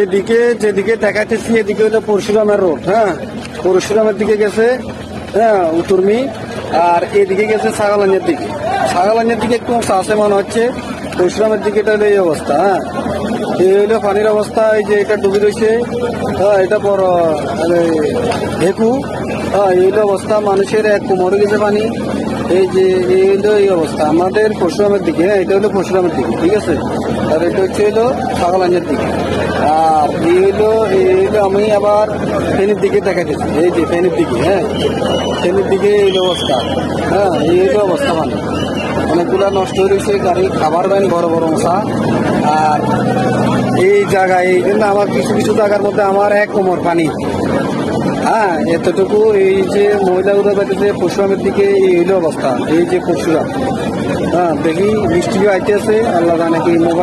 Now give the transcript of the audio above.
এদিকে যেদিকে দেখাইতেছি এদিকে হলো পরশুরামের রোড, হ্যাঁ, পরশুরামের দিকে গেছে, হ্যাঁ, উত্তরমি। আর এদিকে গেছে ছাগলাঞ্জের দিকে। ছাগলাঞ্জের দিকে একটু আছে মনে হচ্ছে, পরশুরামের দিকে এটা হলো এই অবস্থা। হ্যাঁ, এই হইলো পানির অবস্থা। এই যে এটা ডুবে রয়েছে, হ্যাঁ, এটা বড় ভেকু। হ্যাঁ, এই হলো অবস্থা, মানুষের এক কোমরে গেছে পানি। এই যে এই হলো এই অবস্থা আমাদের পরশুরামের দিকে। হ্যাঁ, এটা হলো পরশুরামের দিকে, ঠিক আছে। আর এটা হচ্ছে হলো ছাগলাঞ্জের দিকে। আর এই হইলো আমি আবার ফেনীর দিকে দেখাইতেছি। এই যে ফেনীর দিকে, হ্যাঁ, ফেনীর দিকে এই অবস্থা। হ্যাঁ, এই হইলো অবস্থা মানে অনেকগুলা নষ্ট হয়ে রয়েছে, গাড়ি খাবার ভ্যান বড় বড় মশা। আর এই জায়গায় এই জন্য আমার কিছু কিছু জায়গার মধ্যে আমার এক কোমর পানি। হ্যাঁ, এতটুকু। এই যে মহিলাগুলো পাইতেছে পরশুরামের দিকে, এই হইলো অবস্থা। এই যে পরশুরাম, হ্যাঁ, দেখি বৃষ্টিও আইতে আছে, আল্লাহ জানে কি মোবাইল